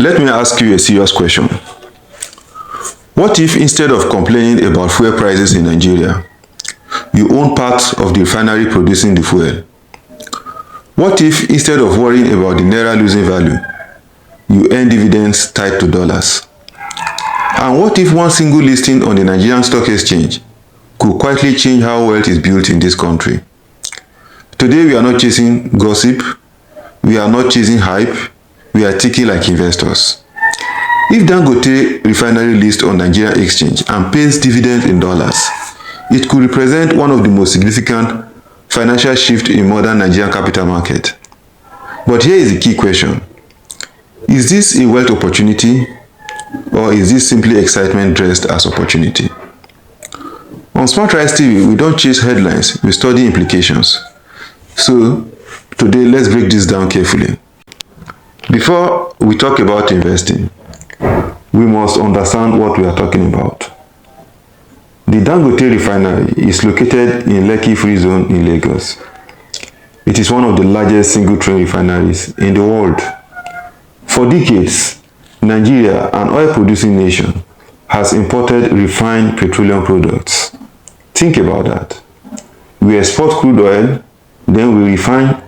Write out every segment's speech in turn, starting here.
Let me ask you a serious question. What if instead of complaining about fuel prices in Nigeria, you own part of the refinery producing the fuel? What if instead of worrying about the naira losing value, you earn dividends tied to dollars? And what if one single listing on the Nigerian Stock Exchange could quietly change how wealth is built in this country? Today we are not chasing gossip, we are not chasing hype, we are thinking like investors. If Dangote Refinery lists on Nigerian Exchange and pays dividends in dollars, it could represent one of the most significant financial shifts in modern Nigerian capital market. But here is the key question. Is this a wealth opportunity, or is this simply excitement dressed as opportunity? On Smart Rise TV, we don't chase headlines, we study implications. So, today let's break this down carefully. Before we talk about investing, we must understand what we are talking about. The Dangote Refinery is located in Lekki Free Zone in Lagos. It is one of the largest single-train refineries in the world. For decades, Nigeria, an oil-producing nation, has imported refined petroleum products. Think about that. We export crude oil, then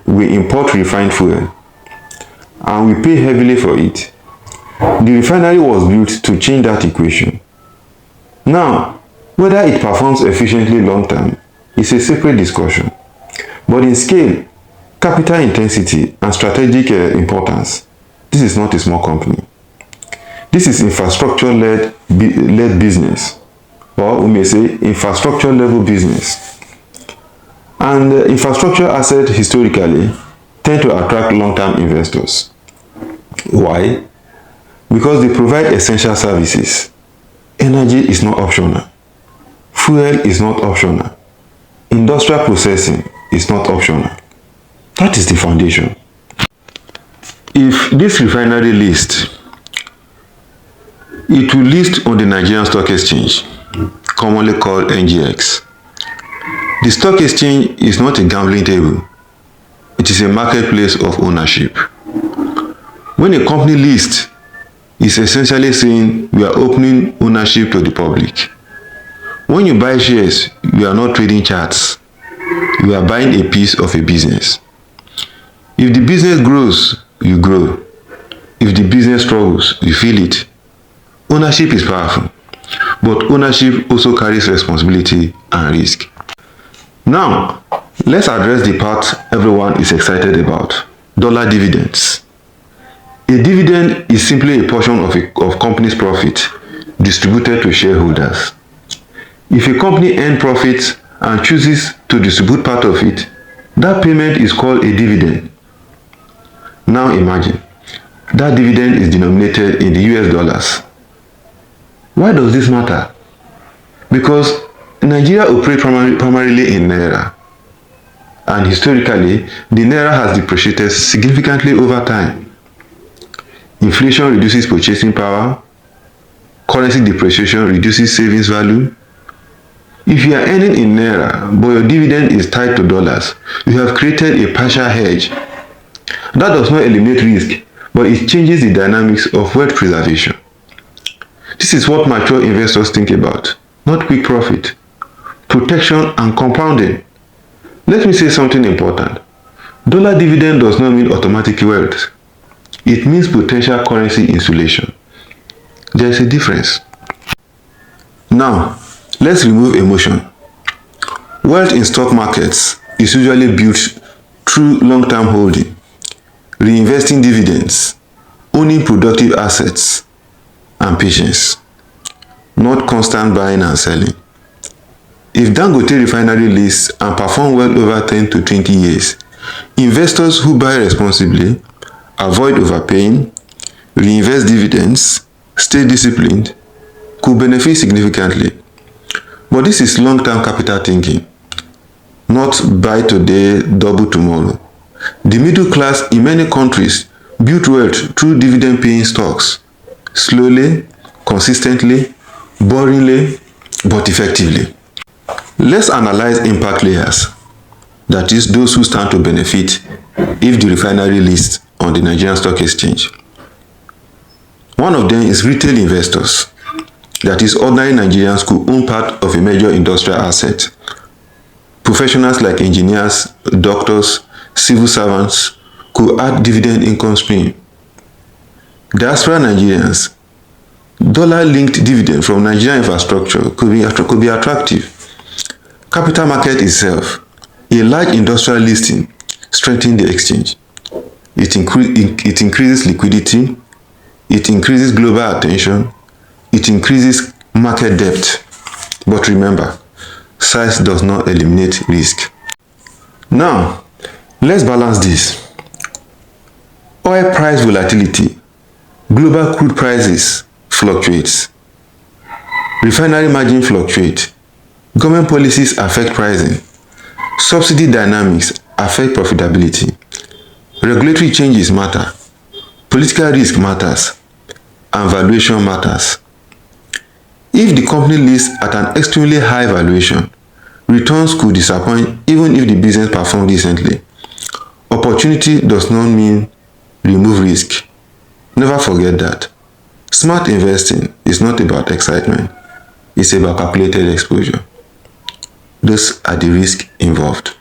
we import refined fuel, and we pay heavily for it. The refinery was built to change that equation. Now, whether it performs efficiently long term is a separate discussion. But in scale, capital intensity, and strategic importance, this is not a small company. This is infrastructure-led business, or we may say infrastructure-level business. And infrastructure assets historically tend to attract long-term investors. Why? Because they provide essential services. Energy is not optional. Fuel is not optional. Industrial processing is not optional. That is the foundation. If this refinery lists, it will list on the Nigerian Stock Exchange, commonly called NGX. The stock exchange is not a gambling table. It is a marketplace of ownership. When a company lists, it's essentially saying we are opening ownership to the public. When you buy shares, you are not trading charts. You are buying a piece of a business. If the business grows, you grow. If the business struggles, you feel it. Ownership is powerful, but ownership also carries responsibility and risk. Now, let's address the part everyone is excited about: dollar dividends. A dividend is simply a portion of a company's profit distributed to shareholders. If a company earns profits and chooses to distribute part of it, that payment is called a dividend. Now imagine, that dividend is denominated in the US dollars. Why does this matter? Because Nigeria operates primarily in naira, and historically, the naira has depreciated significantly over time. Inflation reduces purchasing power, currency depreciation reduces savings value. If you are earning in naira, but your dividend is tied to dollars, you have created a partial hedge. That does not eliminate risk, but it changes the dynamics of wealth preservation. This is what mature investors think about, not quick profit, protection and compounding. Let me say something important. Dollar dividend does not mean automatic wealth. It means potential currency insulation. There is a difference. Now, let's remove emotion. Wealth in stock markets is usually built through long-term holding, reinvesting dividends, owning productive assets, and patience, not constant buying and selling. If Dangote Refinery lists and perform well over 10 to 20 years, investors who buy responsibly, avoid overpaying, reinvest dividends, stay disciplined, could benefit significantly. But this is long-term capital thinking, not buy today, double tomorrow. The middle class in many countries built wealth through dividend-paying stocks, slowly, consistently, boringly, but effectively. Let's analyze impact layers, that is, those who stand to benefit if the refinery lists on the Nigerian Stock Exchange. One of them is retail investors. That is, ordinary Nigerians could own part of a major industrial asset. Professionals like engineers, doctors, civil servants could add dividend income stream. Diaspora Nigerians, dollar-linked dividend from Nigerian infrastructure could be attractive. Capital market itself, a large industrial listing strengthens the exchange. It increases liquidity, it increases global attention, it increases market depth. But remember, size does not eliminate risk. Now, let's balance this. Oil price volatility, global crude prices fluctuates, refinery margin fluctuate, government policies affect pricing, subsidy dynamics affect profitability, regulatory changes matter, political risk matters, and valuation matters. If the company lists at an extremely high valuation, returns could disappoint even if the business performed decently. Opportunity does not mean remove risk. Never forget that. Smart investing is not about excitement, it's about calculated exposure. Those are the risks involved.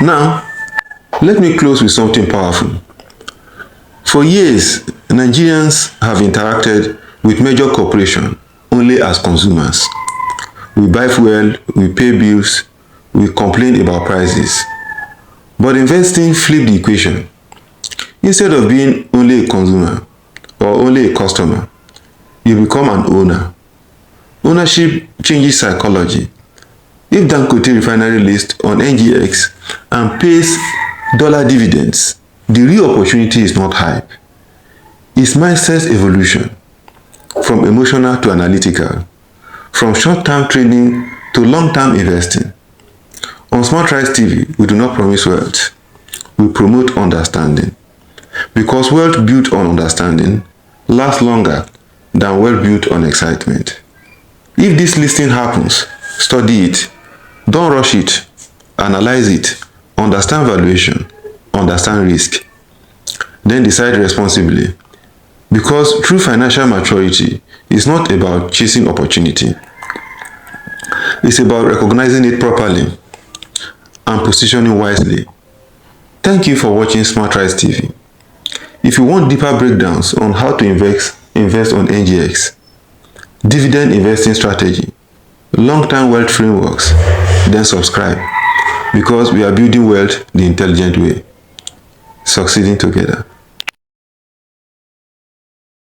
Now, let me close with something powerful. For years, Nigerians have interacted with major corporations only as consumers. We buy fuel, we pay bills, we complain about prices. But investing flipped the equation. Instead of being only a consumer or only a customer, you become an owner. Ownership changes psychology. If Dangote Refinery lists on NGX and pays dollar dividends, the real opportunity is not hype. It's mindset evolution, from emotional to analytical, from short-term trading to long-term investing. On SmartRise TV, we do not promise wealth. We promote understanding. Because wealth built on understanding lasts longer than wealth built on excitement. If this listing happens, study it. Don't rush it. Analyze it. Understand valuation. Understand risk. Then decide responsibly. Because true financial maturity is not about chasing opportunity. It's about recognizing it properly and positioning wisely. Thank you for watching SmartRise TV. If you want deeper breakdowns on how to invest on NGX, dividend investing strategy, long-term wealth frameworks, then subscribe, because we are building wealth the intelligent way, succeeding together.